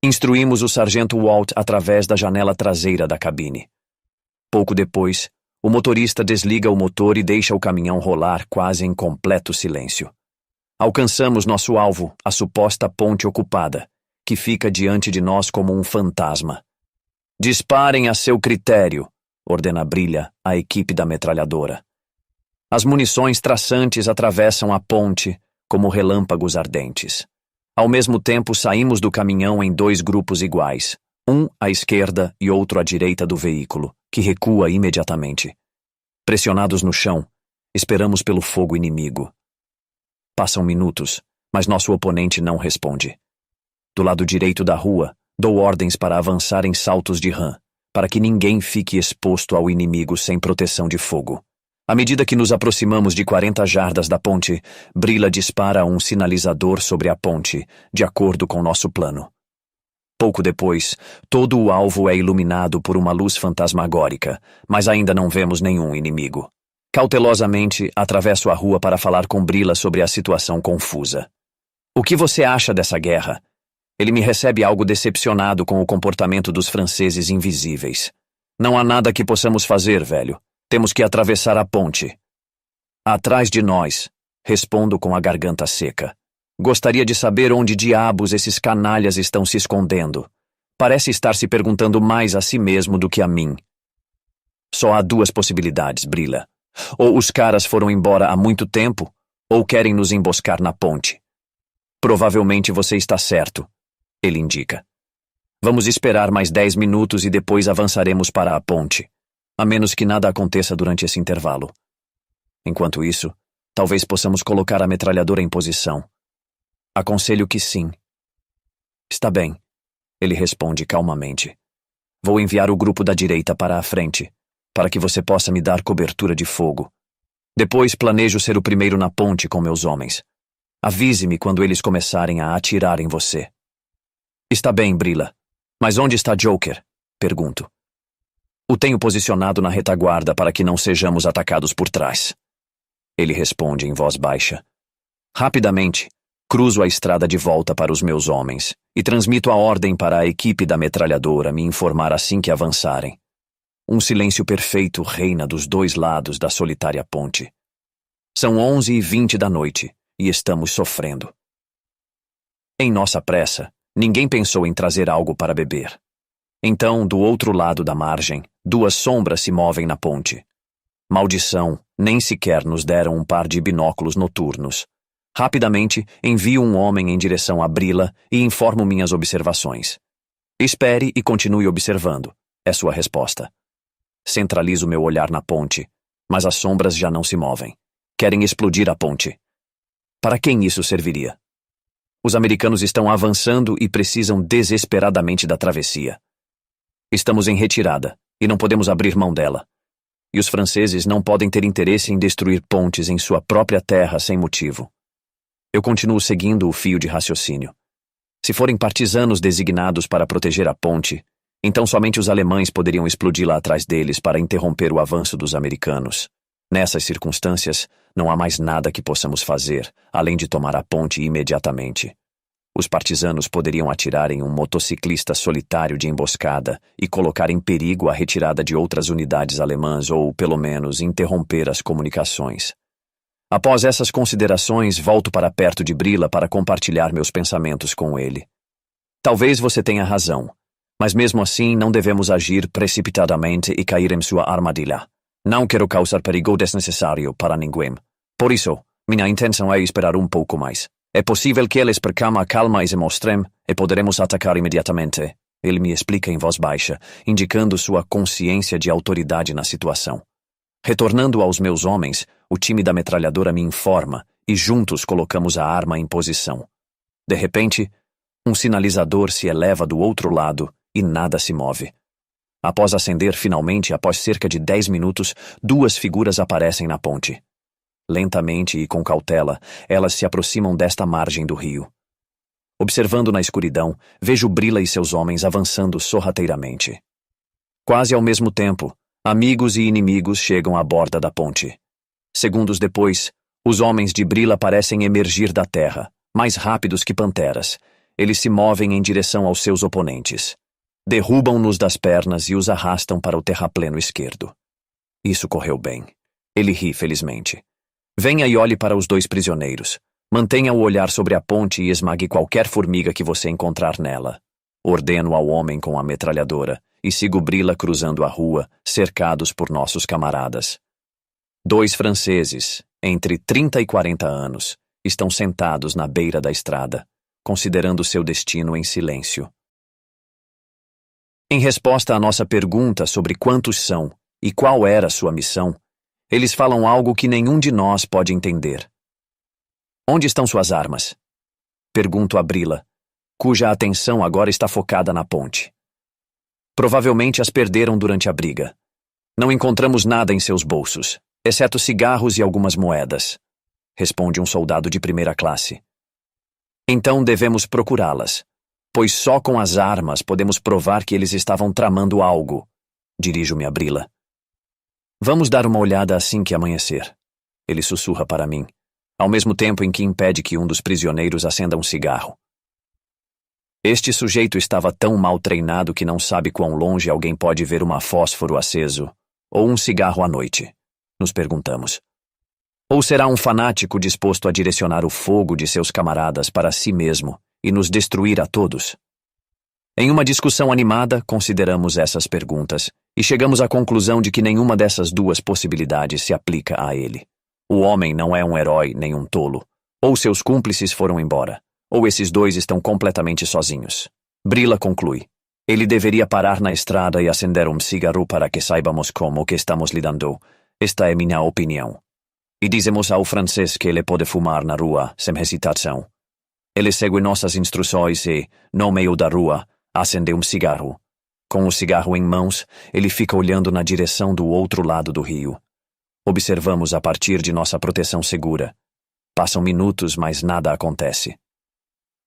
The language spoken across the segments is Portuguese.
Instruímos o sargento Walt através da janela traseira da cabine. Pouco depois, o motorista desliga o motor e deixa o caminhão rolar quase em completo silêncio. Alcançamos nosso alvo, a suposta ponte ocupada, que fica diante de nós como um fantasma. Disparem a seu critério, ordena Brilha à equipe da metralhadora. As munições traçantes atravessam a ponte como relâmpagos ardentes. Ao mesmo tempo, saímos do caminhão em 2 grupos iguais, um à esquerda e outro à direita do veículo, que recua imediatamente. Pressionados no chão, esperamos pelo fogo inimigo. Passam minutos, mas nosso oponente não responde. Do lado direito da rua, dou ordens para avançar em saltos de rã, para que ninguém fique exposto ao inimigo sem proteção de fogo. À medida que nos aproximamos de 40 jardas da ponte, Brilha dispara um sinalizador sobre a ponte, de acordo com nosso plano. Pouco depois, todo o alvo é iluminado por uma luz fantasmagórica, mas ainda não vemos nenhum inimigo. Cautelosamente, atravesso a rua para falar com Brilha sobre a situação confusa. O que você acha dessa guerra? Ele me recebe algo decepcionado com o comportamento dos franceses invisíveis. Não há nada que possamos fazer, velho. Temos que atravessar a ponte. Atrás de nós, respondo com a garganta seca. Gostaria de saber onde diabos esses canalhas estão se escondendo. Parece estar se perguntando mais a si mesmo do que a mim. Só há 2 possibilidades, Brilha. Ou os caras foram embora há muito tempo, ou querem nos emboscar na ponte. Provavelmente você está certo, ele indica. Vamos esperar mais 10 minutos e depois avançaremos para a ponte, a menos que nada aconteça durante esse intervalo. Enquanto isso, talvez possamos colocar a metralhadora em posição. Aconselho que sim. Está bem, ele responde calmamente. Vou enviar o grupo da direita para a frente, para que você possa me dar cobertura de fogo. Depois planejo ser o primeiro na ponte com meus homens. Avise-me quando eles começarem a atirar em você. Está bem, Brilha. Mas onde está Joker? Pergunto. O tenho posicionado na retaguarda para que não sejamos atacados por trás. Ele responde em voz baixa. Rapidamente, cruzo a estrada de volta para os meus homens e transmito a ordem para a equipe da metralhadora me informar assim que avançarem. Um silêncio perfeito reina dos 2 lados da solitária ponte. São 11h20 da noite e estamos sofrendo. Em nossa pressa, ninguém pensou em trazer algo para beber. Então, do outro lado da margem, 2 sombras se movem na ponte. Maldição, nem sequer nos deram um par de binóculos noturnos. Rapidamente, envio um homem em direção a Brilha e informo minhas observações. Espere e continue observando, é sua resposta. Centralizo meu olhar na ponte, mas as sombras já não se movem. Querem explodir a ponte. Para quem isso serviria? Os americanos estão avançando e precisam desesperadamente da travessia. Estamos em retirada e não podemos abrir mão dela. E os franceses não podem ter interesse em destruir pontes em sua própria terra sem motivo. Eu continuo seguindo o fio de raciocínio. Se forem partisanos designados para proteger a ponte, então somente os alemães poderiam explodir-la atrás deles para interromper o avanço dos americanos. Nessas circunstâncias, não há mais nada que possamos fazer, além de tomar a ponte imediatamente. Os partisanos poderiam atirar em um motociclista solitário de emboscada e colocar em perigo a retirada de outras unidades alemãs ou, pelo menos, interromper as comunicações. Após essas considerações, volto para perto de Brilha para compartilhar meus pensamentos com ele. Talvez você tenha razão, mas mesmo assim não devemos agir precipitadamente e cair em sua armadilha. Não quero causar perigo desnecessário para ninguém. Por isso, minha intenção é esperar um pouco mais. É possível que eles percam a calma e se mostrem, e poderemos atacar imediatamente. Ele me explica em voz baixa, indicando sua consciência de autoridade na situação. Retornando aos meus homens, o time da metralhadora me informa, e juntos colocamos a arma em posição. De repente, um sinalizador se eleva do outro lado e nada se move. Após acender finalmente, após cerca de 10 minutos, 2 figuras aparecem na ponte. Lentamente e com cautela, elas se aproximam desta margem do rio. Observando na escuridão, vejo Brilha e seus homens avançando sorrateiramente. Quase ao mesmo tempo, amigos e inimigos chegam à borda da ponte. Segundos depois, os homens de Brilha parecem emergir da terra, mais rápidos que panteras, eles se movem em direção aos seus oponentes. Derrubam-nos das pernas e os arrastam para o terrapleno esquerdo. Isso correu bem. Ele ri felizmente. Venha e olhe para os dois prisioneiros. Mantenha o olhar sobre a ponte e esmague qualquer formiga que você encontrar nela. Ordeno ao homem com a metralhadora e sigo Brila cruzando a rua, cercados por nossos camaradas. 2 franceses, entre 30 e 40 anos, estão sentados na beira da estrada, considerando seu destino em silêncio. Em resposta à nossa pergunta sobre quantos são e qual era sua missão, eles falam algo que nenhum de nós pode entender. Onde estão suas armas? Pergunto a Brila, cuja atenção agora está focada na ponte. Provavelmente as perderam durante a briga. Não encontramos nada em seus bolsos, exceto cigarros e algumas moedas, responde um soldado de primeira classe. Então devemos procurá-las, pois só com as armas podemos provar que eles estavam tramando algo, dirijo-me a Brila. Vamos dar uma olhada assim que amanhecer, ele sussurra para mim, ao mesmo tempo em que impede que um dos prisioneiros acenda um cigarro. Este sujeito estava tão mal treinado que não sabe quão longe alguém pode ver uma fósforo aceso ou um cigarro à noite, nos perguntamos. Ou será um fanático disposto a direcionar o fogo de seus camaradas para si mesmo e nos destruir a todos? Em uma discussão animada, consideramos essas perguntas e chegamos à conclusão de que nenhuma dessas duas possibilidades se aplica a ele. O homem não é um herói nem um tolo. Ou seus cúmplices foram embora, ou esses dois estão completamente sozinhos. Brila conclui. Ele deveria parar na estrada e acender um cigarro para que saibamos como que estamos lidando. Esta é minha opinião. E dizemos ao francês que ele pode fumar na rua, sem hesitação. Ele segue nossas instruções e, no meio da rua, acende um cigarro. Com o cigarro em mãos, ele fica olhando na direção do outro lado do rio. Observamos a partir de nossa proteção segura. Passam minutos, mas nada acontece.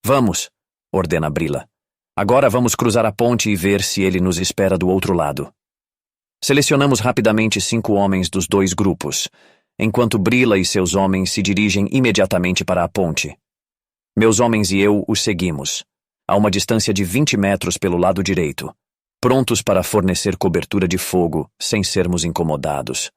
Vamos, ordena Brila. Agora vamos cruzar a ponte e ver se ele nos espera do outro lado. Selecionamos rapidamente 5 homens dos 2 grupos, enquanto Brila e seus homens se dirigem imediatamente para a ponte. Meus homens e eu os seguimos, a uma distância de 20 metros pelo lado direito, prontos para fornecer cobertura de fogo sem sermos incomodados.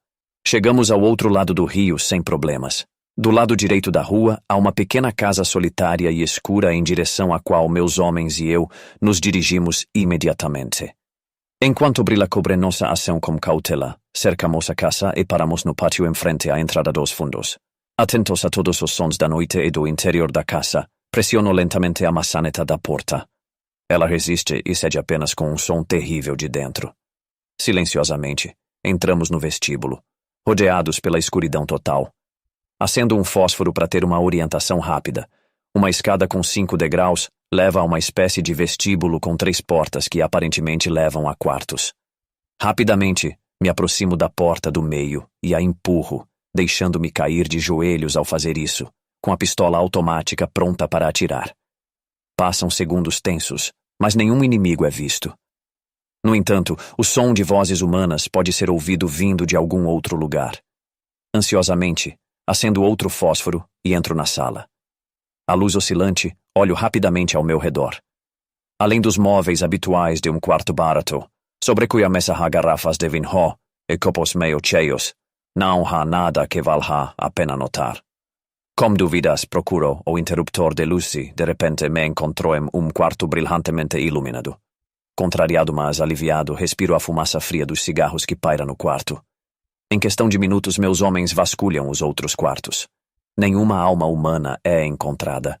Chegamos ao outro lado do rio sem problemas. Do lado direito da rua, há uma pequena casa solitária e escura em direção à qual meus homens e eu nos dirigimos imediatamente. Enquanto Brila cobre nossa ação com cautela, cercamos a casa e paramos no pátio em frente à entrada dos fundos. Atentos a todos os sons da noite e do interior da casa, pressiono lentamente a maçaneta da porta. Ela resiste e cede apenas com um som terrível de dentro. Silenciosamente, entramos no vestíbulo, rodeados pela escuridão total. Acendo um fósforo para ter uma orientação rápida. Uma escada com 5 degraus leva a uma espécie de vestíbulo com 3 portas que aparentemente levam a quartos. Rapidamente, me aproximo da porta do meio e a empurro, deixando-me cair de joelhos ao fazer isso, com a pistola automática pronta para atirar. Passam segundos tensos, mas nenhum inimigo é visto. No entanto, o som de vozes humanas pode ser ouvido vindo de algum outro lugar. Ansiosamente, acendo outro fósforo e entro na sala. À luz oscilante, olho rapidamente ao meu redor. Além dos móveis habituais de um quarto barato, sobre cuja mesa há garrafas de vinho e copos meio cheios, não há nada que valha a pena notar. Como duvidas, procuro o interruptor de luz e, de repente, me encontro em um quarto brilhantemente iluminado. Contrariado, mas aliviado, respiro a fumaça fria dos cigarros que paira no quarto. Em questão de minutos, meus homens vasculham os outros quartos. Nenhuma alma humana é encontrada.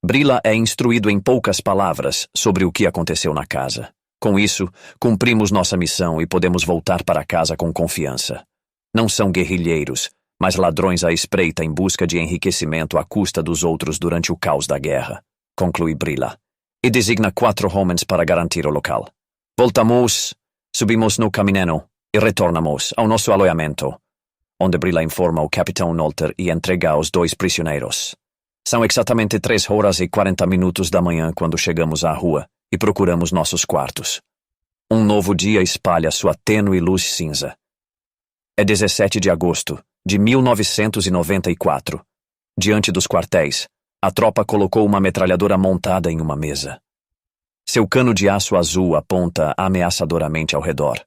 Brila é instruído em poucas palavras sobre o que aconteceu na casa. Com isso, cumprimos nossa missão e podemos voltar para casa com confiança. Não são guerrilheiros, mas ladrões à espreita em busca de enriquecimento à custa dos outros durante o caos da guerra, conclui Brila, e designa 4 homens para garantir o local. Voltamos, subimos no caminhão e retornamos ao nosso alojamento, onde Brila informa o capitão Nolter e entrega os 2 prisioneiros. São exatamente 3 horas e 40 minutos da manhã quando chegamos à rua e procuramos nossos quartos. Um novo dia espalha sua tênue luz cinza. É 17 de agosto de 1994. Diante dos quartéis, A tropa colocou uma metralhadora montada em uma mesa. Seu cano de aço azul aponta ameaçadoramente ao redor.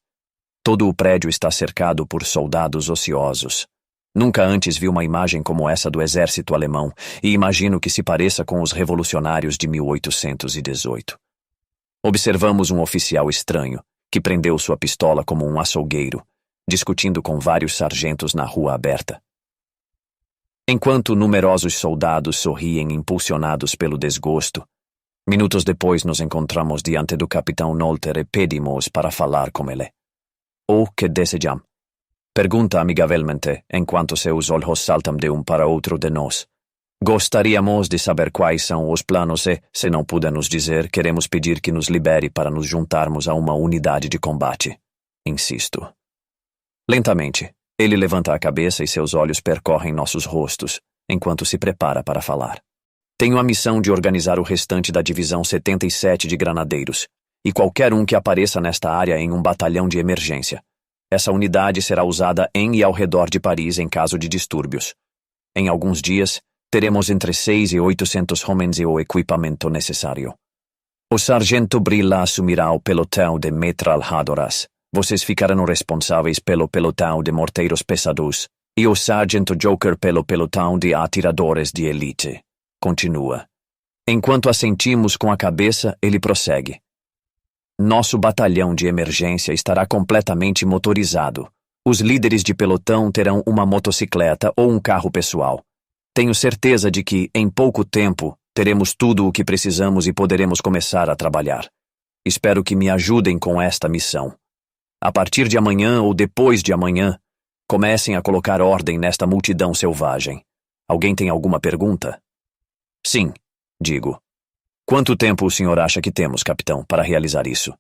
Todo o prédio está cercado por soldados ociosos. Nunca antes vi uma imagem como essa do exército alemão e imagino que se pareça com os revolucionários de 1818. Observamos um oficial estranho, que prendeu sua pistola como um açougueiro, discutindo com vários sargentos na rua aberta. Enquanto numerosos soldados sorriem impulsionados pelo desgosto, minutos depois nos encontramos diante do capitão Nolter e pedimos para falar com ele. O que desejam? Pergunta amigavelmente, enquanto seus olhos saltam de um para outro de nós. Gostaríamos de saber quais são os planos e, se não puder nos dizer, queremos pedir que nos libere para nos juntarmos a uma unidade de combate. Insisto. Lentamente, ele levanta a cabeça e seus olhos percorrem nossos rostos, enquanto se prepara para falar. Tenho a missão de organizar o restante da Divisão 77 de Granadeiros, e qualquer um que apareça nesta área em um batalhão de emergência. Essa unidade será usada em e ao redor de Paris em caso de distúrbios. Em alguns dias, teremos entre 600 e 800 homens e o equipamento necessário. O sargento Brilla assumirá o pelotão de metralhadoras. Vocês ficarão responsáveis pelo pelotão de morteiros pesados e o sargento Joker pelo pelotão de atiradores de elite. Continua. Enquanto assentimos com a cabeça, ele prossegue. Nosso batalhão de emergência estará completamente motorizado. Os líderes de pelotão terão uma motocicleta ou um carro pessoal. Tenho certeza de que, em pouco tempo, teremos tudo o que precisamos e poderemos começar a trabalhar. Espero que me ajudem com esta missão. A partir de amanhã ou depois de amanhã, comecem a colocar ordem nesta multidão selvagem. Alguém tem alguma pergunta? Sim, digo. Quanto tempo o senhor acha que temos, capitão, para realizar isso?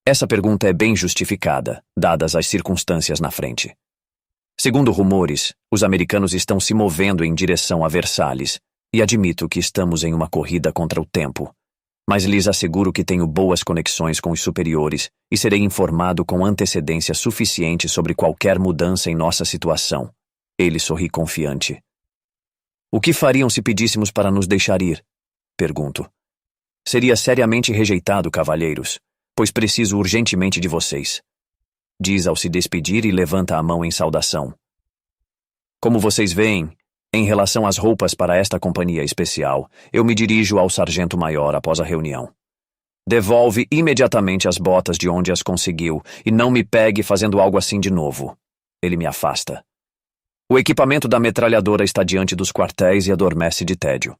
Essa pergunta é bem justificada, dadas as circunstâncias na frente. Segundo rumores, os americanos estão se movendo em direção a Versalhes, e admito que estamos em uma corrida contra o tempo. Mas lhes asseguro que tenho boas conexões com os superiores e serei informado com antecedência suficiente sobre qualquer mudança em nossa situação. Ele sorri confiante. O que fariam se pedíssemos para nos deixar ir? Pergunto. Seria seriamente rejeitado, cavalheiros, pois preciso urgentemente de vocês. Diz ao se despedir e levanta a mão em saudação. Como vocês veem, em relação às roupas para esta companhia especial, eu me dirijo ao sargento-maior após a reunião. Devolve imediatamente as botas de onde as conseguiu e não me pegue fazendo algo assim de novo. Ele me afasta. O equipamento da metralhadora está diante dos quartéis e adormece de tédio.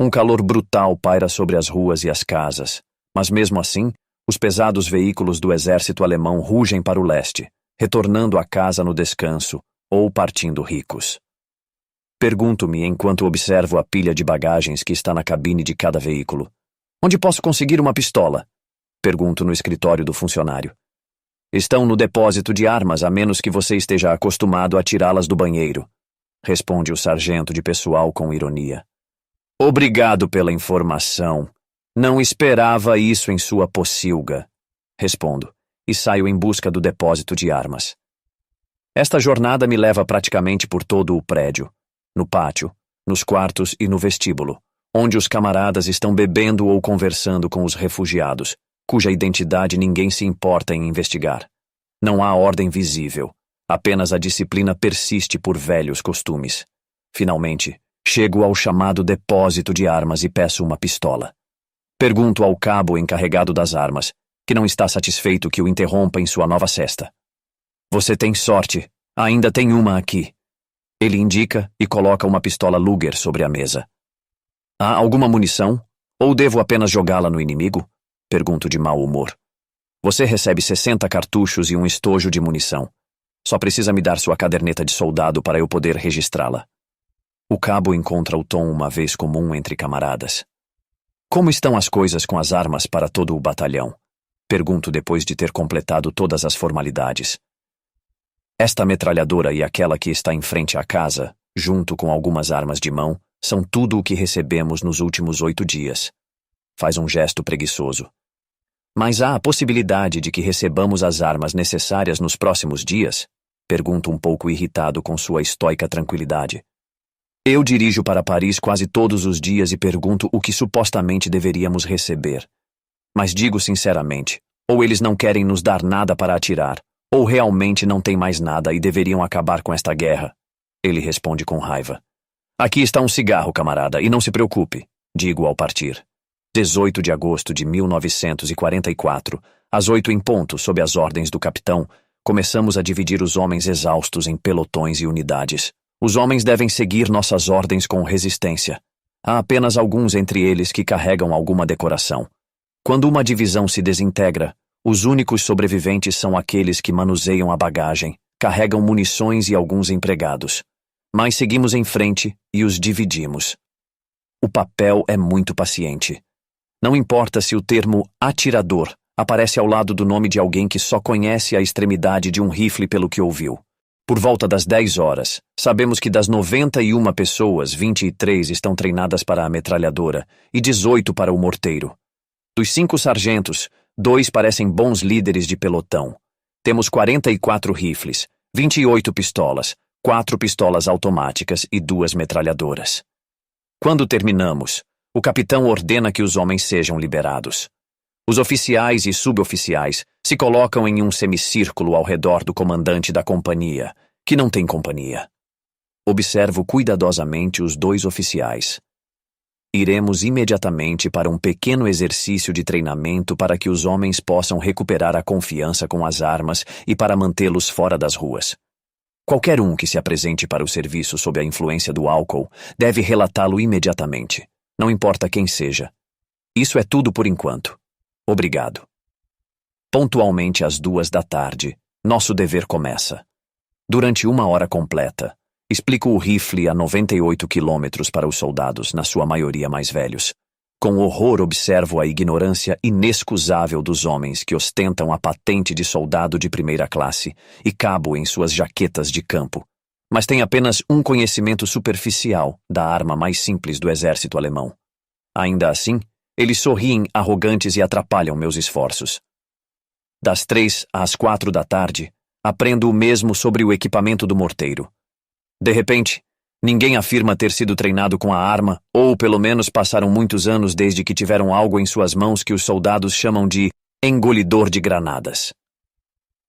Um calor brutal paira sobre as ruas e as casas, mas mesmo assim, os pesados veículos do exército alemão rugem para o leste, retornando a casa no descanso ou partindo ricos. Pergunto-me enquanto observo a pilha de bagagens que está na cabine de cada veículo. Onde posso conseguir uma pistola? Pergunto no escritório do funcionário. Estão no depósito de armas, a menos que você esteja acostumado a tirá-las do banheiro, responde o sargento de pessoal com ironia. Obrigado pela informação. Não esperava isso em sua pocilga, respondo, e saio em busca do depósito de armas. Esta jornada me leva praticamente por todo o prédio, no pátio, nos quartos e no vestíbulo, onde os camaradas estão bebendo ou conversando com os refugiados, cuja identidade ninguém se importa em investigar. Não há ordem visível, apenas a disciplina persiste por velhos costumes. Finalmente, chego ao chamado depósito de armas e peço uma pistola. Pergunto ao cabo encarregado das armas, que não está satisfeito que o interrompa em sua nova cesta. Você tem sorte, ainda tem uma aqui. Ele indica e coloca uma pistola Luger sobre a mesa. Há alguma munição? Ou devo apenas jogá-la no inimigo? Pergunto de mau humor. Você recebe 60 cartuchos e um estojo de munição. Só precisa me dar sua caderneta de soldado para eu poder registrá-la. O cabo encontra o tom uma vez comum entre camaradas. Como estão as coisas com as armas para todo o batalhão? Pergunto depois de ter completado todas as formalidades. Esta metralhadora e aquela que está em frente à casa, junto com algumas armas de mão, são tudo o que recebemos nos últimos 8 dias. Faz um gesto preguiçoso. Mas há a possibilidade de que recebamos as armas necessárias nos próximos dias? Pergunto um pouco irritado com sua estoica tranquilidade. Eu dirijo para Paris quase todos os dias e pergunto o que supostamente deveríamos receber. Mas digo sinceramente, ou eles não querem nos dar nada para atirar, ou realmente não tem mais nada e deveriam acabar com esta guerra. Ele responde com raiva. Aqui está um cigarro, camarada, e não se preocupe, digo ao partir. 18 de agosto de 1944, às 8 em ponto, sob as ordens do capitão, começamos a dividir os homens exaustos em pelotões e unidades. Os homens devem seguir nossas ordens com resistência. Há apenas alguns entre eles que carregam alguma decoração. Quando uma divisão se desintegra, os únicos sobreviventes são aqueles que manuseiam a bagagem, carregam munições e alguns empregados. Mas seguimos em frente e os dividimos. O papel é muito paciente. Não importa se o termo atirador aparece ao lado do nome de alguém que só conhece a extremidade de um rifle pelo que ouviu. Por volta das 10 horas, sabemos que das 91 pessoas, 23 estão treinadas para a metralhadora e 18 para o morteiro. Dos 5 sargentos, 2 parecem bons líderes de pelotão. Temos 44 rifles, 28 pistolas, 4 pistolas automáticas e 2 metralhadoras. Quando terminamos, o capitão ordena que os homens sejam liberados. Os oficiais e suboficiais se colocam em um semicírculo ao redor do comandante da companhia, que não tem companhia. Observo cuidadosamente os 2 oficiais. Iremos imediatamente para um pequeno exercício de treinamento para que os homens possam recuperar a confiança com as armas e para mantê-los fora das ruas. Qualquer um que se apresente para o serviço sob a influência do álcool deve relatá-lo imediatamente, não importa quem seja. Isso é tudo por enquanto. Obrigado. Pontualmente às 2 da tarde, nosso dever começa. Durante 1 hora completa, explico o rifle a 98 quilômetros para os soldados, na sua maioria mais velhos. Com horror observo a ignorância inexcusável dos homens que ostentam a patente de soldado de primeira classe e cabo em suas jaquetas de campo, mas têm apenas um conhecimento superficial da arma mais simples do exército alemão. Ainda assim, eles sorriem arrogantes e atrapalham meus esforços. Das 3 às 4 da tarde, aprendo o mesmo sobre o equipamento do morteiro. De repente, ninguém afirma ter sido treinado com a arma, ou pelo menos passaram muitos anos desde que tiveram algo em suas mãos que os soldados chamam de engolidor de granadas.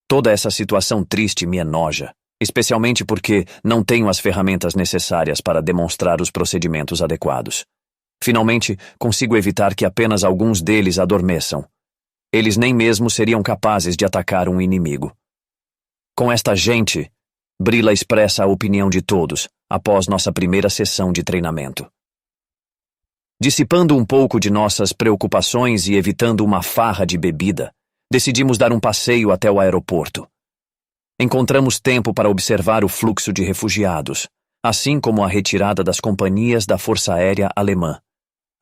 Toda essa situação triste me enoja, especialmente porque não tenho as ferramentas necessárias para demonstrar os procedimentos adequados. Finalmente, consigo evitar que apenas alguns deles adormeçam. Eles nem mesmo seriam capazes de atacar um inimigo. Com esta gente, Brila expressa a opinião de todos após nossa primeira sessão de treinamento. Dissipando um pouco de nossas preocupações e evitando uma farra de bebida, decidimos dar um passeio até o aeroporto. Encontramos tempo para observar o fluxo de refugiados, assim como a retirada das companhias da Força Aérea Alemã.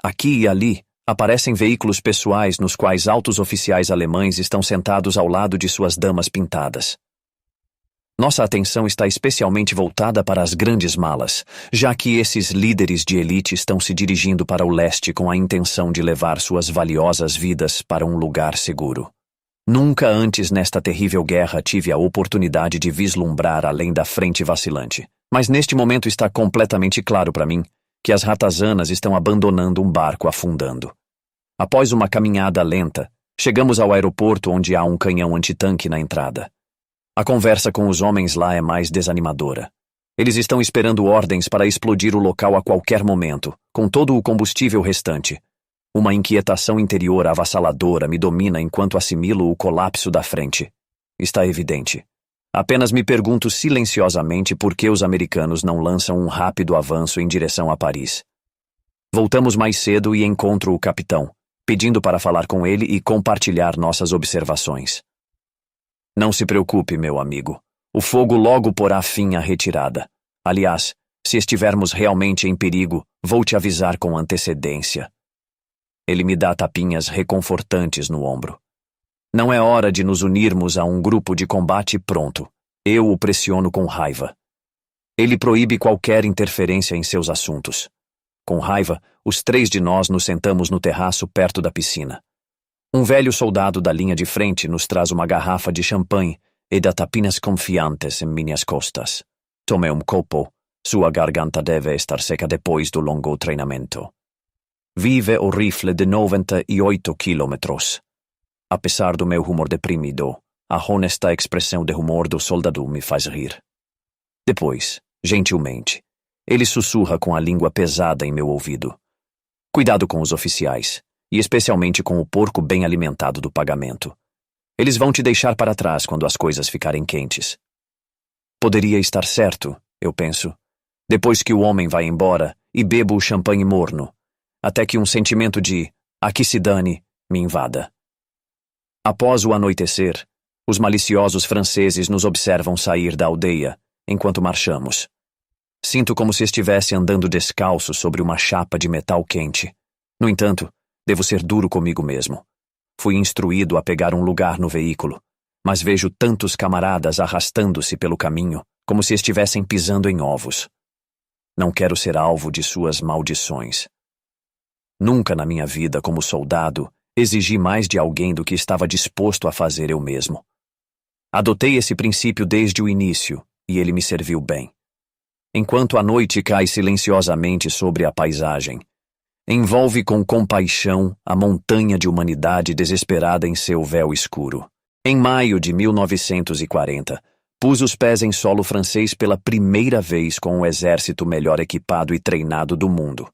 Aqui e ali, aparecem veículos pessoais nos quais altos oficiais alemães estão sentados ao lado de suas damas pintadas. Nossa atenção está especialmente voltada para as grandes malas, já que esses líderes de elite estão se dirigindo para o leste com a intenção de levar suas valiosas vidas para um lugar seguro. Nunca antes nesta terrível guerra tive a oportunidade de vislumbrar além da frente vacilante, mas neste momento está completamente claro para mim que as ratazanas estão abandonando um barco afundando. Após uma caminhada lenta, chegamos ao aeroporto onde há um canhão antitanque na entrada. A conversa com os homens lá é mais desanimadora. Eles estão esperando ordens para explodir o local a qualquer momento, com todo o combustível restante. Uma inquietação interior avassaladora me domina enquanto assimilo o colapso da frente. Está evidente. Apenas me pergunto silenciosamente por que os americanos não lançam um rápido avanço em direção a Paris. Voltamos mais cedo e encontro o capitão, pedindo para falar com ele e compartilhar nossas observações. Não se preocupe, meu amigo. O fogo logo porá fim à retirada. Aliás, se estivermos realmente em perigo, vou te avisar com antecedência. Ele me dá tapinhas reconfortantes no ombro. Não é hora de nos unirmos a um grupo de combate pronto. Eu o pressiono com raiva. Ele proíbe qualquer interferência em seus assuntos. Com raiva, os 3 de nós nos sentamos no terraço perto da piscina. Um velho soldado da linha de frente nos traz uma garrafa de champanhe e dá tapinas confiantes em minhas costas. Tomei um copo Sua garganta deve estar seca depois do longo treinamento. Vive o rifle de 98 quilômetros. Apesar do meu humor deprimido, a honesta expressão de humor do soldado me faz rir. Depois, gentilmente, ele sussurra com a língua pesada em meu ouvido. Cuidado com os oficiais, e especialmente com o porco bem alimentado do pagamento. Eles vão te deixar para trás quando as coisas ficarem quentes. Poderia estar certo, eu penso, depois que o homem vai embora e bebo o champanhe morno, até que um sentimento de "aqui se dane" me invada. Após o anoitecer, os maliciosos franceses nos observam sair da aldeia, enquanto marchamos. Sinto como se estivesse andando descalço sobre uma chapa de metal quente. No entanto, devo ser duro comigo mesmo. Fui instruído a pegar um lugar no veículo, mas vejo tantos camaradas arrastando-se pelo caminho como se estivessem pisando em ovos. Não quero ser alvo de suas maldições. Nunca na minha vida, como soldado, exigi mais de alguém do que estava disposto a fazer eu mesmo. Adotei esse princípio desde o início, e ele me serviu bem. Enquanto a noite cai silenciosamente sobre a paisagem, envolve com compaixão a montanha de humanidade desesperada em seu véu escuro. Em maio de 1940, pus os pés em solo francês pela primeira vez com o exército melhor equipado e treinado do mundo.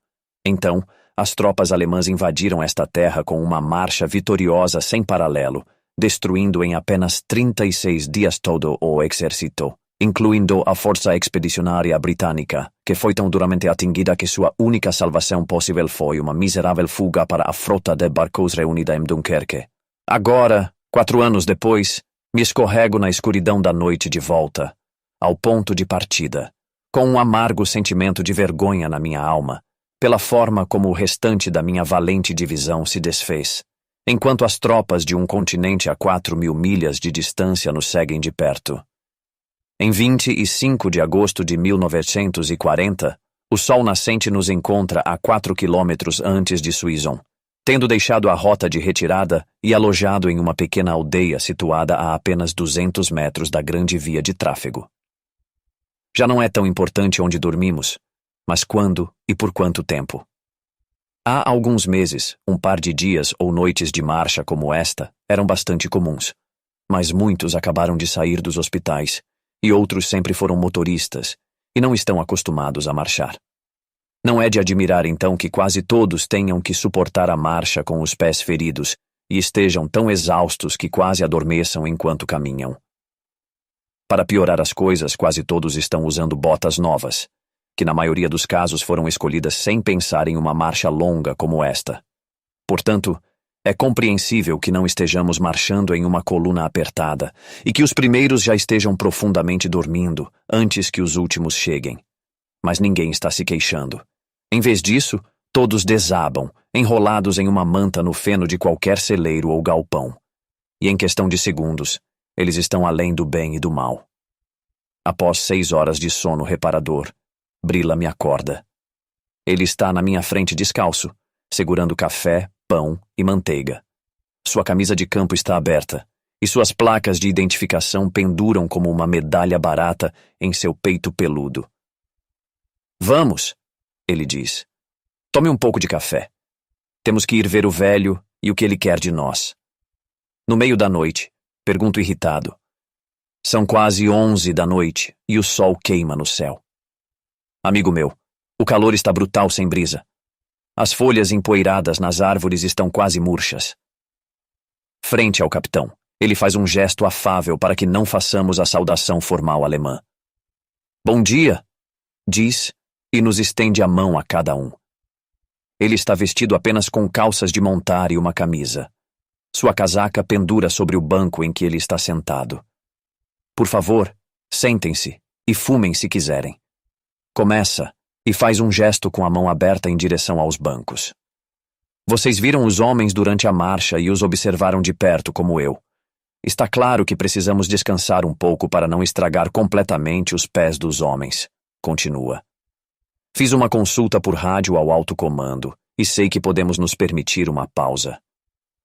Então, as tropas alemãs invadiram esta terra com uma marcha vitoriosa sem paralelo, destruindo em apenas 36 dias todo o exército, incluindo a Força Expedicionária Britânica, que foi tão duramente atingida que sua única salvação possível foi uma miserável fuga para a frota de barcos reunida em Dunkerque. Agora, 4 anos depois, me escorrego na escuridão da noite de volta, ao ponto de partida, com um amargo sentimento de vergonha na minha alma, pela forma como o restante da minha valente divisão se desfez, enquanto as tropas de um continente a 4.000 milhas de distância nos seguem de perto. Em 25 de agosto de 1940, o sol nascente nos encontra a 4 quilômetros antes de Suizon, tendo deixado a rota de retirada e alojado em uma pequena aldeia situada a apenas 200 metros da grande via de tráfego. Já não é tão importante onde dormimos, mas quando e por quanto tempo. Há alguns meses, um par de dias ou noites de marcha como esta eram bastante comuns, mas muitos acabaram de sair dos hospitais, e outros sempre foram motoristas, e não estão acostumados a marchar. Não é de admirar, então, que quase todos tenham que suportar a marcha com os pés feridos e estejam tão exaustos que quase adormeçam enquanto caminham. Para piorar as coisas, quase todos estão usando botas novas, que na maioria dos casos foram escolhidas sem pensar em uma marcha longa como esta. Portanto, é compreensível que não estejamos marchando em uma coluna apertada e que os primeiros já estejam profundamente dormindo antes que os últimos cheguem. Mas ninguém está se queixando. Em vez disso, todos desabam, enrolados em uma manta no feno de qualquer celeiro ou galpão. E em questão de segundos, eles estão além do bem e do mal. Após 6 horas de sono reparador, Brila me acorda. Ele está na minha frente descalço, segurando café, pão e manteiga. Sua camisa de campo está aberta, e suas placas de identificação penduram como uma medalha barata em seu peito peludo. "Vamos", ele diz. "Tome um pouco de café. Temos que ir ver o velho e o que ele quer de nós." No meio da noite, pergunto irritado. São quase 11 da noite e o sol queima no céu. "Amigo meu, o calor está brutal sem brisa. As folhas empoeiradas nas árvores estão quase murchas." Frente ao capitão, ele faz um gesto afável para que não façamos a saudação formal alemã. "Bom dia", diz, e nos estende a mão a cada um. Ele está vestido apenas com calças de montar e uma camisa. Sua casaca pendura sobre o banco em que ele está sentado. "Por favor, sentem-se e fumem se quiserem." Começa e faz um gesto com a mão aberta em direção aos bancos. "Vocês viram os homens durante a marcha e os observaram de perto como eu. Está claro que precisamos descansar um pouco para não estragar completamente os pés dos homens", continua. "Fiz uma consulta por rádio ao alto comando e sei que podemos nos permitir uma pausa.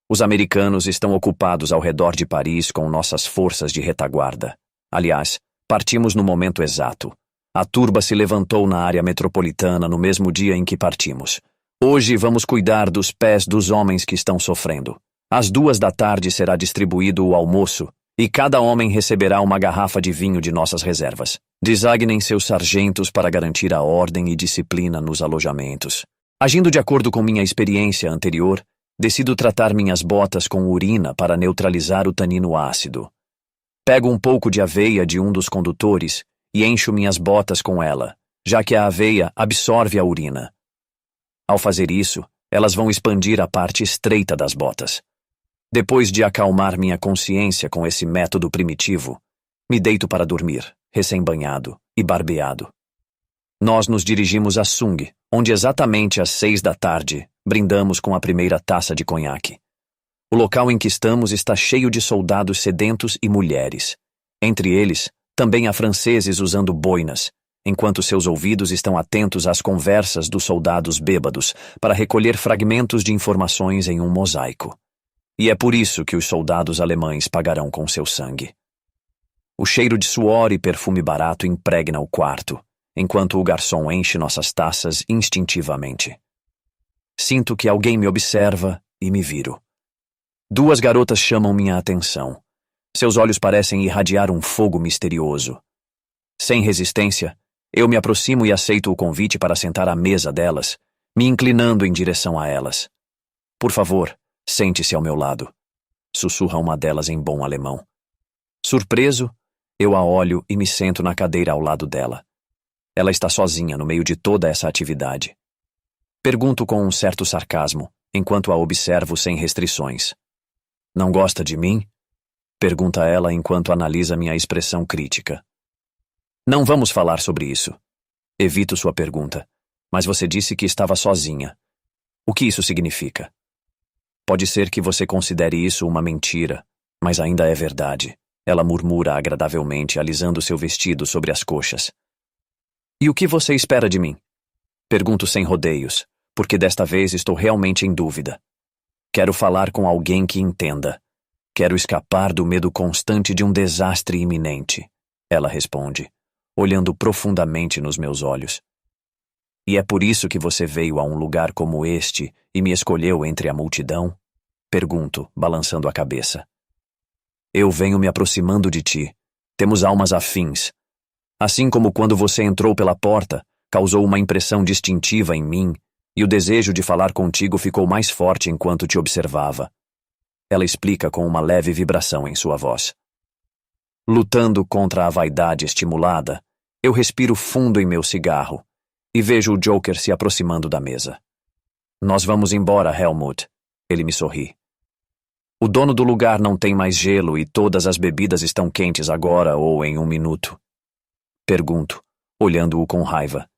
Os americanos estão ocupados ao redor de Paris com nossas forças de retaguarda. Aliás, partimos no momento exato. A turba se levantou na área metropolitana no mesmo dia em que partimos. Hoje vamos cuidar dos pés dos homens que estão sofrendo. Às 14h será distribuído o almoço e cada homem receberá uma garrafa de vinho de nossas reservas. Designem seus sargentos para garantir a ordem e disciplina nos alojamentos. Agindo de acordo com minha experiência anterior, decido tratar minhas botas com urina para neutralizar o tanino ácido. Pego um pouco de aveia de um dos condutores e encho minhas botas com ela, já que a aveia absorve a urina. Ao fazer isso, elas vão expandir a parte estreita das botas. Depois de acalmar minha consciência com esse método primitivo, me deito para dormir, recém-banhado e barbeado. Nós nos dirigimos a Sung, onde exatamente às 6h brindamos com a primeira taça de conhaque. O local em que estamos está cheio de soldados sedentos e mulheres. Entre eles, também há franceses usando boinas, enquanto seus ouvidos estão atentos às conversas dos soldados bêbados para recolher fragmentos de informações em um mosaico. E é por isso que os soldados alemães pagarão com seu sangue. O cheiro de suor e perfume barato impregna o quarto, enquanto o garçom enche nossas taças instintivamente. Sinto que alguém me observa e me viro. 2 garotas chamam minha atenção. Seus olhos parecem irradiar um fogo misterioso. Sem resistência, eu me aproximo e aceito o convite para sentar à mesa delas, me inclinando em direção a elas. Por favor, sente-se ao meu lado, sussurra uma delas em bom alemão. Surpreso, eu a olho e me sento na cadeira ao lado dela. Ela está sozinha no meio de toda essa atividade. Pergunto com um certo sarcasmo, enquanto a observo sem restrições. Não gosta de mim? Pergunta ela enquanto analisa minha expressão crítica. Não vamos falar sobre isso. Evito sua pergunta, mas você disse que estava sozinha. O que isso significa? Pode ser que você considere isso uma mentira, mas ainda é verdade. Ela murmura agradavelmente, alisando seu vestido sobre as coxas. E o que você espera de mim? Pergunto sem rodeios, porque desta vez estou realmente em dúvida. Quero falar com alguém que entenda. Quero escapar do medo constante de um desastre iminente. Ela responde, olhando profundamente nos meus olhos. E é por isso que você veio a um lugar como este e me escolheu entre a multidão? Pergunto, balançando a cabeça. Eu venho me aproximando de ti. Temos almas afins. Assim como quando você entrou pela porta, causou uma impressão distintiva em mim, e o desejo de falar contigo ficou mais forte enquanto te observava. Ela explica com uma leve vibração em sua voz. Lutando contra a vaidade estimulada, eu respiro fundo em meu cigarro e vejo o Joker se aproximando da mesa. Nós vamos embora, Helmut. Ele me sorri. O dono do lugar não tem mais gelo e todas as bebidas estão quentes agora ou em 1 minuto. Pergunto, olhando-o com raiva.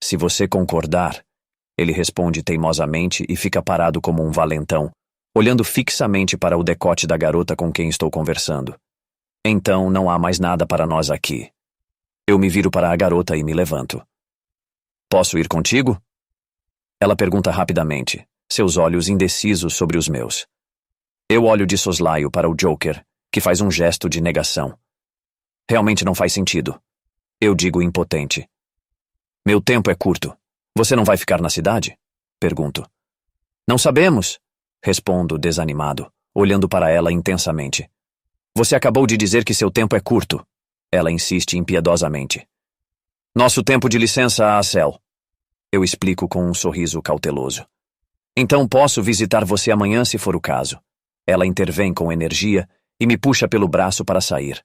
Se você concordar, ele responde teimosamente e fica parado como um valentão, olhando fixamente para o decote da garota com quem estou conversando. Então não há mais nada para nós aqui. Eu me viro para a garota e me levanto. Posso ir contigo? Ela pergunta rapidamente, seus olhos indecisos sobre os meus. Eu olho de soslaio para o Joker, que faz um gesto de negação. Realmente não faz sentido. Eu digo impotente. Meu tempo é curto. Você não vai ficar na cidade? Pergunto. Não sabemos, respondo desanimado, olhando para ela intensamente. Você acabou de dizer que seu tempo é curto. Ela insiste impiedosamente. Nosso tempo de licença, Cel. Eu explico com um sorriso cauteloso. Então posso visitar você amanhã se for o caso. Ela intervém com energia e me puxa pelo braço para sair.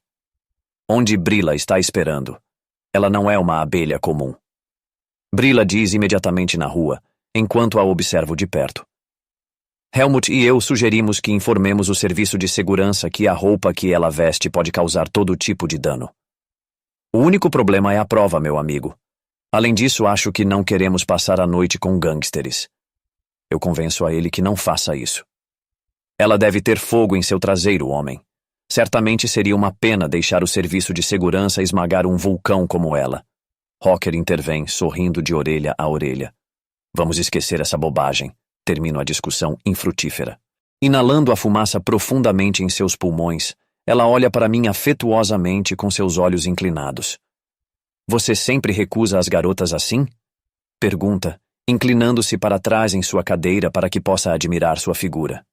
Onde Brila está esperando. Ela não é uma abelha comum. Brila diz imediatamente na rua, enquanto a observo de perto. Helmut e eu sugerimos que informemos o serviço de segurança que a roupa que ela veste pode causar todo tipo de dano. O único problema é a prova, meu amigo. Além disso, acho que não queremos passar a noite com gangsters. Eu convenço a ele que não faça isso. Ela deve ter fogo em seu traseiro, homem. Certamente seria uma pena deixar o serviço de segurança esmagar um vulcão como ela. Rocker intervém, sorrindo de orelha a orelha. Vamos esquecer essa bobagem. Termino a discussão infrutífera. Inalando a fumaça profundamente em seus pulmões, ela olha para mim afetuosamente com seus olhos inclinados. Você sempre recusa as garotas assim? Pergunta, inclinando-se para trás em sua cadeira para que possa admirar sua figura.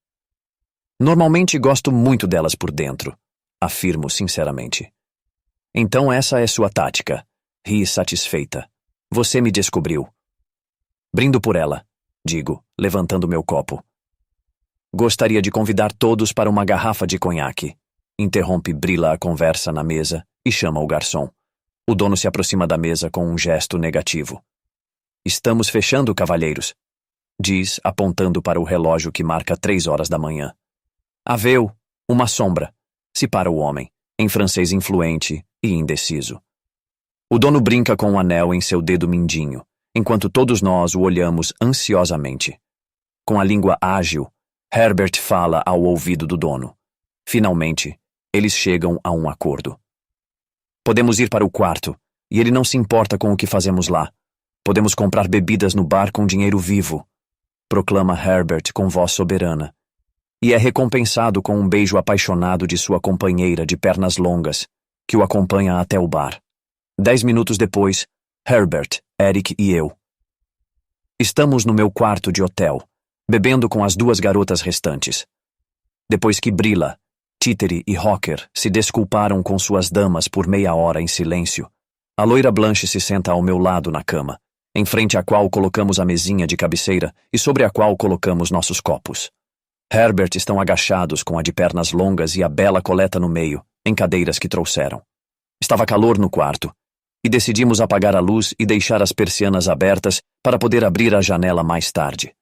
Normalmente gosto muito delas por dentro, afirmo sinceramente. Então essa é sua tática. Ri satisfeita. Você me descobriu. Brindo por ela, digo, levantando meu copo. Gostaria de convidar todos para uma garrafa de conhaque. Interrompe Brila a conversa na mesa e chama o garçom. O dono se aproxima da mesa com um gesto negativo. Estamos fechando, cavalheiros, diz, apontando para o relógio que marca 3 horas da manhã. Haveu, uma sombra, se para o homem, em francês influente e indeciso. O dono brinca com um anel em seu dedo mindinho, enquanto todos nós o olhamos ansiosamente. Com a língua ágil, Herbert fala ao ouvido do dono. Finalmente, eles chegam a um acordo. Podemos ir para o quarto, e ele não se importa com o que fazemos lá. Podemos comprar bebidas no bar com dinheiro vivo, proclama Herbert com voz soberana. E é recompensado com um beijo apaixonado de sua companheira de pernas longas, que o acompanha até o bar. 10 minutos depois, Herbert, Eric e eu. Estamos no meu quarto de hotel, bebendo com as 2 garotas restantes. Depois que Brila, Títere e Rocker se desculparam com suas damas por meia hora em silêncio, a loira Blanche se senta ao meu lado na cama, em frente à qual colocamos a mesinha de cabeceira e sobre a qual colocamos nossos copos. Herbert estão agachados com a de pernas longas e a bela coleta no meio, em cadeiras que trouxeram. Estava calor no quarto, e decidimos apagar a luz e deixar as persianas abertas para poder abrir a janela mais tarde.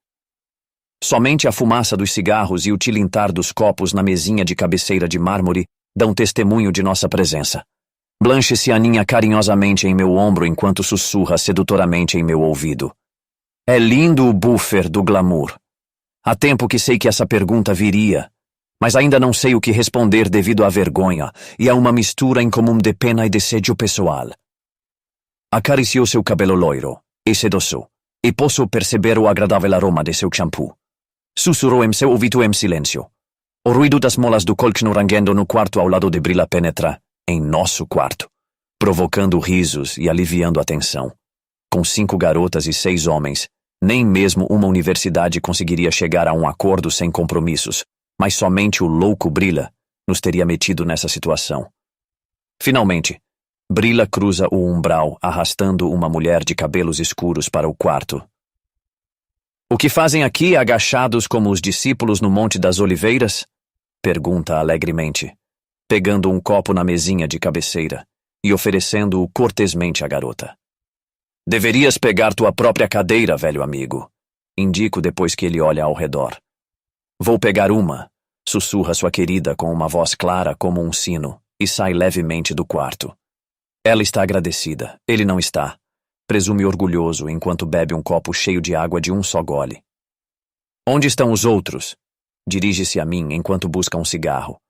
Somente a fumaça dos cigarros e o tilintar dos copos na mesinha de cabeceira de mármore dão testemunho de nossa presença. Blanche se aninha carinhosamente em meu ombro enquanto sussurra sedutoramente em meu ouvido. É lindo o buffer do glamour. Há tempo que sei que essa pergunta viria, mas ainda não sei o que responder devido à vergonha e a uma mistura incomum de pena e desejo pessoal. Acariciou seu cabelo loiro e se doçou, e posso perceber o agradável aroma de seu shampoo. Sussurrou em seu ouvido em silêncio. O ruído das molas do colchão rangendo no quarto ao lado de Brila penetra em nosso quarto, provocando risos e aliviando a tensão. Com 5 garotas e 6 homens, nem mesmo uma universidade conseguiria chegar a um acordo sem compromissos, mas somente o louco Brila nos teria metido nessa situação. Finalmente, Brila cruza o umbral arrastando uma mulher de cabelos escuros para o quarto. O que fazem aqui agachados como os discípulos no Monte das Oliveiras? Pergunta alegremente, pegando um copo na mesinha de cabeceira e oferecendo-o cortesmente à garota. Deverias pegar tua própria cadeira, velho amigo, indico depois que ele olha ao redor. Vou pegar uma, sussurra sua querida com uma voz clara como um sino e sai levemente do quarto. Ela está agradecida, ele não está. Presume orgulhoso enquanto bebe um copo cheio de água de um só gole. Onde estão os outros? Dirige-se a mim enquanto busca um cigarro.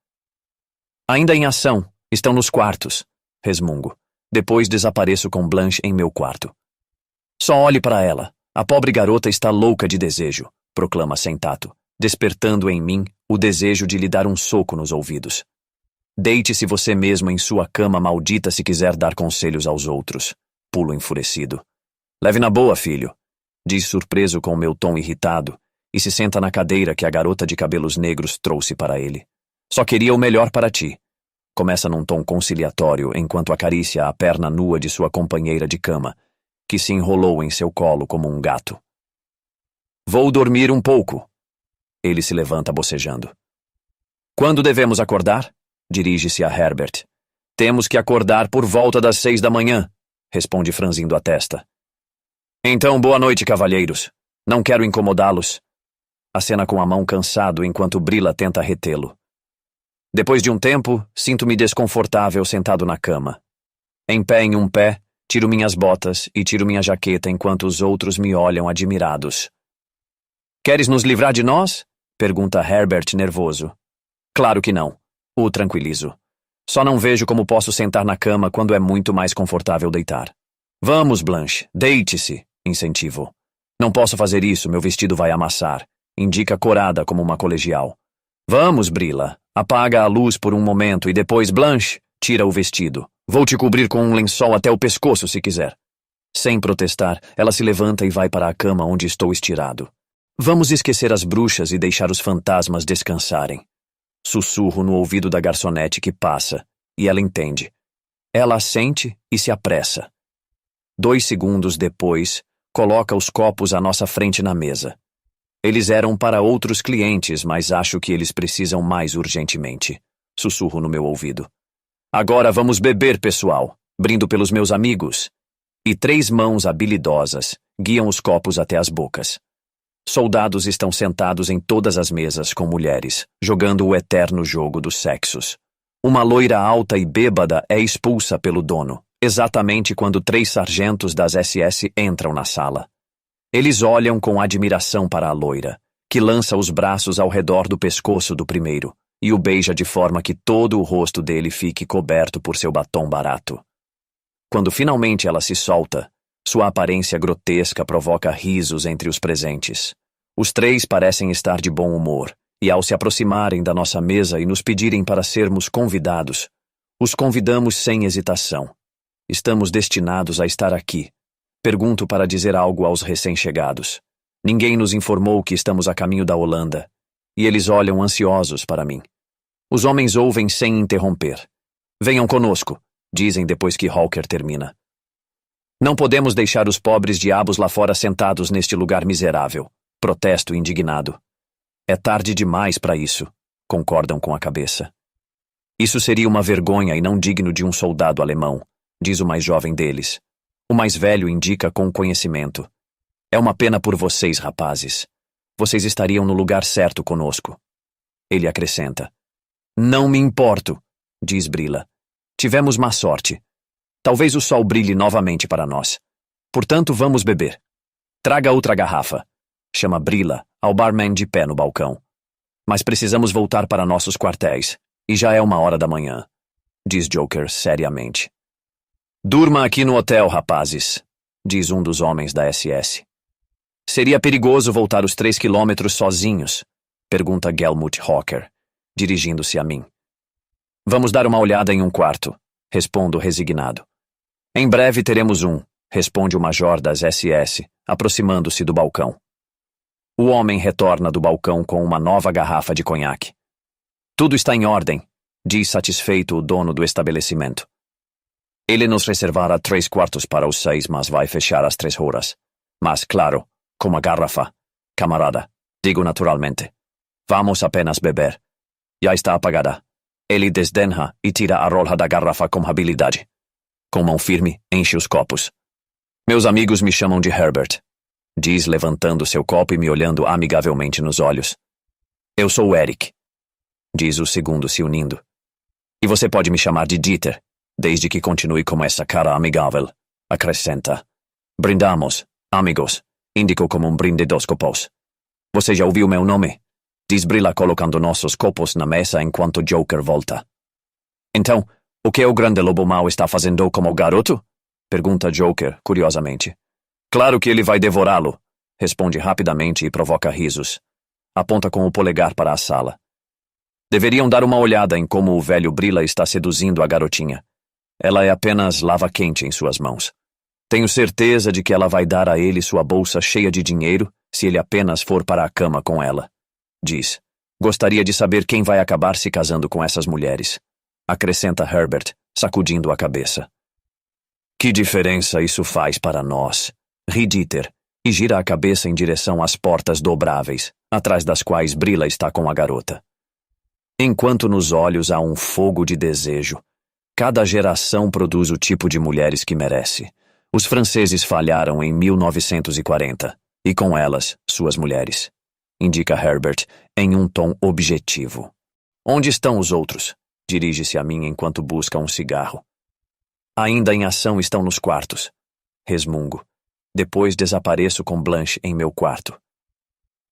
Ainda em ação, estão nos quartos, resmungo. Depois desapareço com Blanche em meu quarto. Só olhe para ela. A pobre garota está louca de desejo, proclama sem tato, despertando em mim o desejo de lhe dar um soco nos ouvidos. Deite-se você mesmo em sua cama maldita se quiser dar conselhos aos outros. Pulo enfurecido. Leve na boa, filho, diz surpreso com meu tom irritado, e se senta na cadeira que a garota de cabelos negros trouxe para ele. Só queria o melhor para ti. Começa num tom conciliatório enquanto acaricia a perna nua de sua companheira de cama, que se enrolou em seu colo como um gato. Vou dormir um pouco. Ele se levanta bocejando. Quando devemos acordar? Dirige-se a Herbert. Temos que acordar por volta das 6 da manhã, responde franzindo a testa. Então, boa noite, cavalheiros. Não quero incomodá-los. Acena com a mão cansado enquanto Brila tenta retê-lo. Depois de um tempo, sinto-me desconfortável sentado na cama. Em pé em um pé, tiro minhas botas e tiro minha jaqueta enquanto os outros me olham admirados. Queres nos livrar de nós? Pergunta Herbert nervoso. Claro que não. O tranquilizo. Só não vejo como posso sentar na cama quando é muito mais confortável deitar. Vamos, Blanche, deite-se, incentivo. Não posso fazer isso, meu vestido vai amassar, indica corada como uma colegial. Vamos, Brila, apaga a luz por um momento e depois, Blanche, tira o vestido, Vou te cobrir com um lençol até o pescoço, se quiser. Sem protestar, ela se levanta e vai para a cama onde estou estirado. Vamos esquecer as bruxas e deixar os fantasmas descansarem. Sussurro no ouvido da garçonete que passa, e ela entende. Ela assente e se apressa. 2 segundos depois, coloca os copos à nossa frente na mesa. Eles eram para outros clientes, mas acho que eles precisam mais urgentemente. Sussurro no meu ouvido. Agora vamos beber, pessoal. Brindo pelos meus amigos. E 3 mãos habilidosas guiam os copos até as bocas. Soldados estão sentados em todas as mesas com mulheres, jogando o eterno jogo dos sexos. Uma loira alta e bêbada é expulsa pelo dono, exatamente quando 3 sargentos das SS entram na sala. Eles olham com admiração para a loira, que lança os braços ao redor do pescoço do primeiro e o beija de forma que todo o rosto dele fique coberto por seu batom barato. Quando finalmente ela se solta, sua aparência grotesca provoca risos entre os presentes. Os 3 parecem estar de bom humor, e ao se aproximarem da nossa mesa e nos pedirem para sermos convidados, os convidamos sem hesitação. Estamos destinados a estar aqui. Pergunto para dizer algo aos recém-chegados. Ninguém nos informou que estamos a caminho da Holanda, e eles olham ansiosos para mim. Os homens ouvem sem interromper. Venham conosco, dizem depois que Hawker termina. Não podemos deixar os pobres diabos lá fora sentados neste lugar miserável. Protesto indignado. É tarde demais para isso, concordam com a cabeça. Isso seria uma vergonha e não digno de um soldado alemão, diz o mais jovem deles. O mais velho indica com conhecimento. É uma pena por vocês, rapazes. Vocês estariam no lugar certo conosco. Ele acrescenta. Não me importo, diz Brila. Tivemos má sorte. Talvez o sol brilhe novamente para nós. Portanto, vamos beber. Traga outra garrafa, chama Brila ao barman de pé no balcão. Mas precisamos voltar para nossos quartéis, e já é 1h da manhã, diz Joker seriamente. Durma aqui no hotel, rapazes, diz um dos homens da SS. Seria perigoso voltar os 3 quilômetros sozinhos? Pergunta Gelmut Hawker, dirigindo-se a mim. Vamos dar uma olhada em um quarto, respondo resignado. Em breve teremos um, responde o major das SS, aproximando-se do balcão. O homem retorna do balcão com uma nova garrafa de conhaque. Tudo está em ordem, diz satisfeito o dono do estabelecimento. Ele nos reservará 3 quartos para os 6, mas vai fechar às 3 horas. Mas, claro, com uma garrafa. Camarada, digo naturalmente. Vamos apenas beber. Já está apagada. Ele desdenha e tira a rolha da garrafa com habilidade. Com mão firme, enche os copos. Meus amigos me chamam de Herbert, diz levantando seu copo e me olhando amigavelmente nos olhos. Eu sou o Eric, diz o segundo se unindo. E você pode me chamar de Dieter, desde que continue com essa cara amigável, acrescenta. Brindamos, amigos, indico como um brinde 2 copos. Você já ouviu meu nome? Diz Brila colocando nossos copos na mesa enquanto Joker volta. Então, o que o grande lobo mau está fazendo como garoto? Pergunta Joker, curiosamente. Claro que ele vai devorá-lo, responde rapidamente e provoca risos. Aponta com o polegar para a sala. Deveriam dar uma olhada em como o velho Brila está seduzindo a garotinha. Ela é apenas lava quente em suas mãos. Tenho certeza de que ela vai dar a ele sua bolsa cheia de dinheiro se ele apenas for para a cama com ela. Diz. Gostaria de saber quem vai acabar se casando com essas mulheres. Acrescenta Herbert, sacudindo a cabeça. Que diferença isso faz para nós? Ri Dieter, e gira a cabeça em direção às portas dobráveis, atrás das quais Brila está com a garota. Enquanto nos olhos há um fogo de desejo, cada geração produz o tipo de mulheres que merece. Os franceses falharam em 1940, e com elas, suas mulheres. Indica Herbert, em um tom objetivo. Onde estão os outros? Dirige-se a mim enquanto busca um cigarro. Ainda em ação estão nos quartos. Resmungo. Depois desapareço com Blanche em meu quarto.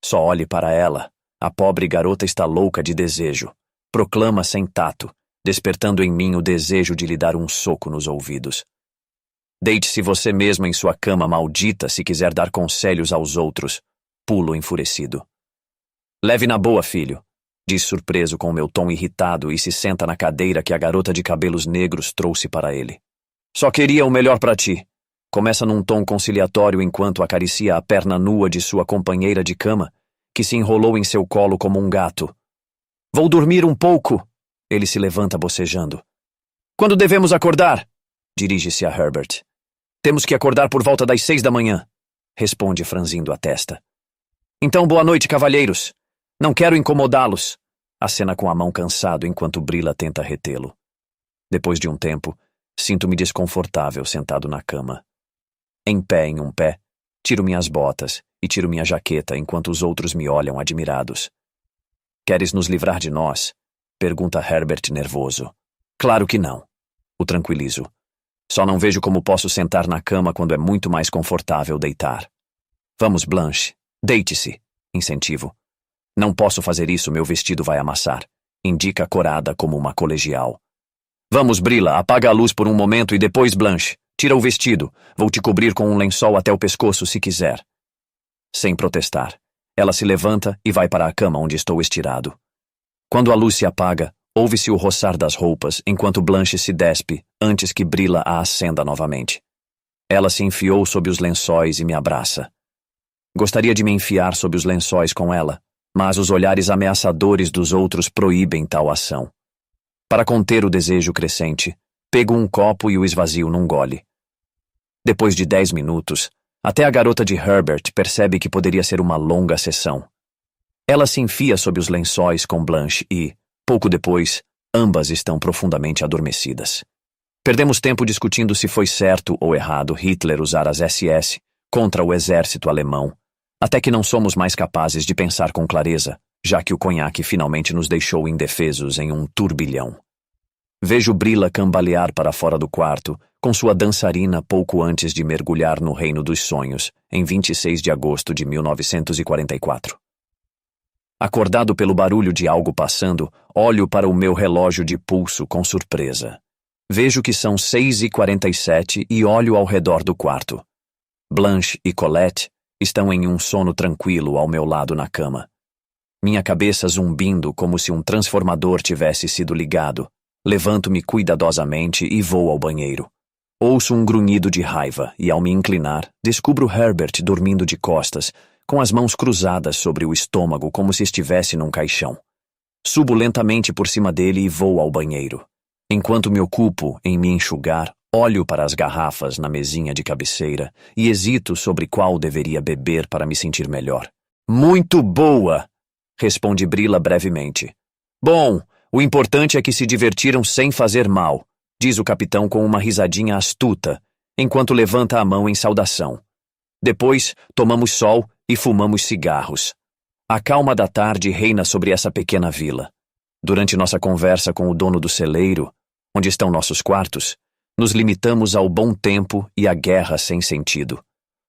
Só olhe para ela. A pobre garota está louca de desejo. Proclama sem tato, despertando em mim o desejo de lhe dar um soco nos ouvidos. Deite-se você mesmo em sua cama maldita se quiser dar conselhos aos outros. Pulo enfurecido. Leve na boa, filho. diz surpreso com o meu tom irritado e se senta na cadeira que a garota de cabelos negros trouxe para ele. Só queria o melhor para ti. Começa num tom conciliatório enquanto acaricia a perna nua de sua companheira de cama, que se enrolou em seu colo como um gato. Vou dormir um pouco. Ele se levanta bocejando. Quando devemos acordar? Dirige-se a Herbert. Temos que acordar por volta das 6 da manhã, responde franzindo a testa. Então boa noite, cavalheiros. Não quero incomodá-los. Acena com a mão cansado enquanto Brila tenta retê-lo. Depois de um tempo, sinto-me desconfortável sentado na cama. Em pé em um pé, tiro minhas botas e tiro minha jaqueta enquanto os outros me olham admirados. Queres nos livrar de nós? Pergunta Herbert nervoso. Claro que não. O tranquilizo. Só não vejo como posso sentar na cama quando é muito mais confortável deitar. Vamos, Blanche. Deite-se. Incentivo. Não posso fazer isso, meu vestido vai amassar. Indica corada como uma colegial. Vamos, Brila, apaga a luz por um momento e depois, Blanche. Tira o vestido. Vou te cobrir com um lençol até o pescoço se quiser. Sem protestar, ela se levanta e vai para a cama onde estou estirado. Quando a luz se apaga, ouve-se o roçar das roupas enquanto Blanche se despe antes que Brila a acenda novamente. Ela se enfiou sob os lençóis e me abraça. Gostaria de me enfiar sob os lençóis com ela, mas os olhares ameaçadores dos outros proíbem tal ação. Para conter o desejo crescente, pego um copo e o esvazio num gole. Depois de 10 minutos, até a garota de Herbert percebe que poderia ser uma longa sessão. Ela se enfia sob os lençóis com Blanche e, pouco depois, ambas estão profundamente adormecidas. Perdemos tempo discutindo se foi certo ou errado Hitler usar as SS contra o exército alemão, até que não somos mais capazes de pensar com clareza, já que o conhaque finalmente nos deixou indefesos em um turbilhão. Vejo Brila cambalear para fora do quarto, com sua dançarina pouco antes de mergulhar no reino dos sonhos, em 26 de agosto de 1944. Acordado pelo barulho de algo passando, olho para o meu relógio de pulso com surpresa. Vejo que são 6h47 e olho ao redor do quarto. Blanche e Colette estão em um sono tranquilo ao meu lado na cama. Minha cabeça zumbindo como se um transformador tivesse sido ligado. Levanto-me cuidadosamente e vou ao banheiro. Ouço um grunhido de raiva e, ao me inclinar, descubro Herbert dormindo de costas, com as mãos cruzadas sobre o estômago como se estivesse num caixão. Subo lentamente por cima dele e vou ao banheiro. Enquanto me ocupo em me enxugar, olho para as garrafas na mesinha de cabeceira e hesito sobre qual deveria beber para me sentir melhor. Muito boa! Responde Brila brevemente. Bom, o importante é que se divertiram sem fazer mal, diz o capitão com uma risadinha astuta, enquanto levanta a mão em saudação. Depois, tomamos sol e fumamos cigarros. A calma da tarde reina sobre essa pequena vila. Durante nossa conversa com o dono do celeiro, onde estão nossos quartos, nos limitamos ao bom tempo e à guerra sem sentido.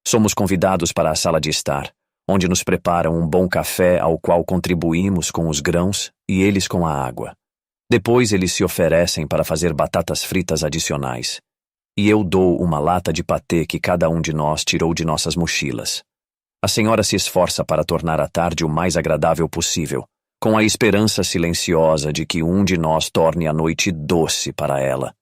Somos convidados para a sala de estar, onde nos preparam um bom café ao qual contribuímos com os grãos e eles com a água. Depois eles se oferecem para fazer batatas fritas adicionais. E eu dou uma lata de patê que cada um de nós tirou de nossas mochilas. A senhora se esforça para tornar a tarde o mais agradável possível, com a esperança silenciosa de que um de nós torne a noite doce para ela.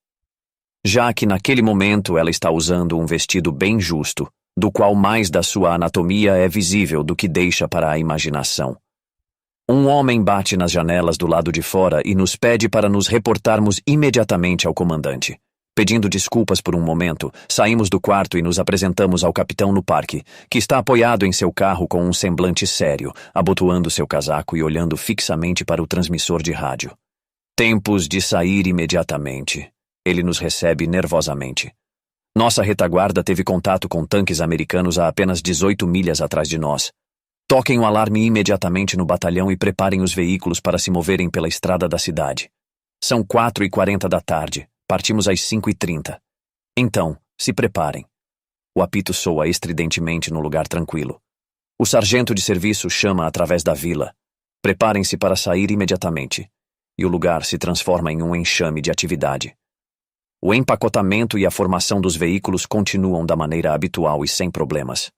Já que naquele momento ela está usando um vestido bem justo, do qual mais da sua anatomia é visível do que deixa para a imaginação. Um homem bate nas janelas do lado de fora e nos pede para nos reportarmos imediatamente ao comandante. Pedindo desculpas por um momento, saímos do quarto e nos apresentamos ao capitão no parque, que está apoiado em seu carro com um semblante sério, abotoando seu casaco e olhando fixamente para o transmissor de rádio. Tempos de sair imediatamente. Ele nos recebe nervosamente. Nossa retaguarda teve contato com tanques americanos a apenas 18 milhas atrás de nós. Toquem o alarme imediatamente no batalhão e preparem os veículos para se moverem pela estrada da cidade. São 4h40 da tarde. Partimos às 5h30. Então, se preparem. O apito soa estridentemente num lugar tranquilo. O sargento de serviço chama através da vila. Preparem-se para sair imediatamente. E o lugar se transforma em um enxame de atividade. O empacotamento e a formação dos veículos continuam da maneira habitual e sem problemas.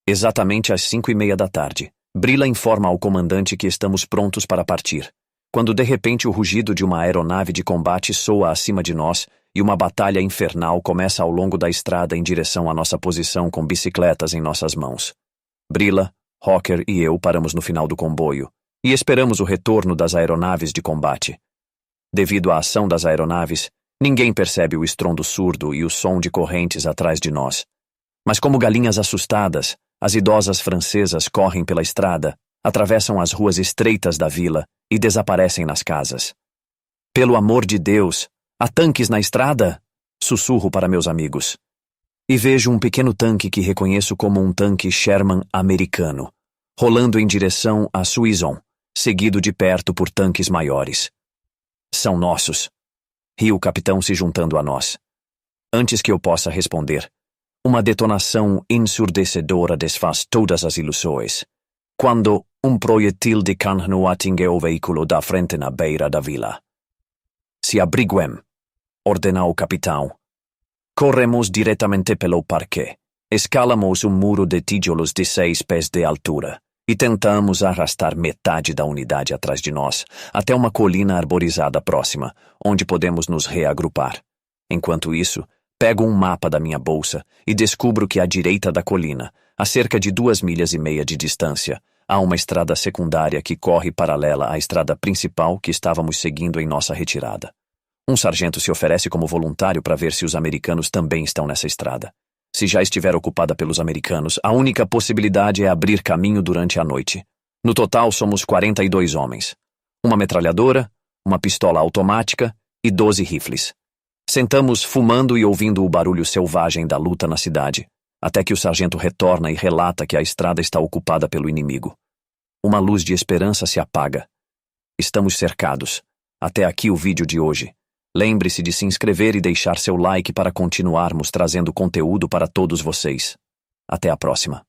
Exatamente às 5h30 da tarde, Brila informa ao comandante que estamos prontos para partir, quando de repente o rugido de uma aeronave de combate soa acima de nós e uma batalha infernal começa ao longo da estrada em direção à nossa posição com bicicletas em nossas mãos. Brila, Rocker e eu paramos no final do comboio e esperamos o retorno das aeronaves de combate. Devido à ação das aeronaves, ninguém percebe o estrondo surdo e o som de correntes atrás de nós. Mas como galinhas assustadas, as idosas francesas correm pela estrada, atravessam as ruas estreitas da vila e desaparecem nas casas. Pelo amor de Deus, há tanques na estrada? Sussurro para meus amigos. E vejo um pequeno tanque que reconheço como um tanque Sherman americano, rolando em direção a Suizon, seguido de perto por tanques maiores. São nossos. Ri o capitão se juntando a nós. Antes que eu possa responder, uma detonação ensurdecedora desfaz todas as ilusões, quando um projetil de cano atinge o veículo da frente na beira da vila. Se abriguem, ordenou o capitão. Corremos diretamente pelo parque, escalamos um muro de tijolos de 6 pés de altura e tentamos arrastar metade da unidade atrás de nós até uma colina arborizada próxima, onde podemos nos reagrupar. Enquanto isso, pego um mapa da minha bolsa e descubro que à direita da colina, a cerca de 2,5 milhas de distância, há uma estrada secundária que corre paralela à estrada principal que estávamos seguindo em nossa retirada. Um sargento se oferece como voluntário para ver se os americanos também estão nessa estrada. Se já estiver ocupada pelos americanos, a única possibilidade é abrir caminho durante a noite. No total, somos 42 homens. Uma metralhadora, uma pistola automática e 12 rifles. Sentamos fumando e ouvindo o barulho selvagem da luta na cidade, até que o sargento retorna e relata que a estrada está ocupada pelo inimigo. Uma luz de esperança se apaga. Estamos cercados. Até aqui o vídeo de hoje. Lembre-se de se inscrever e deixar seu like para continuarmos trazendo conteúdo para todos vocês. Até a próxima.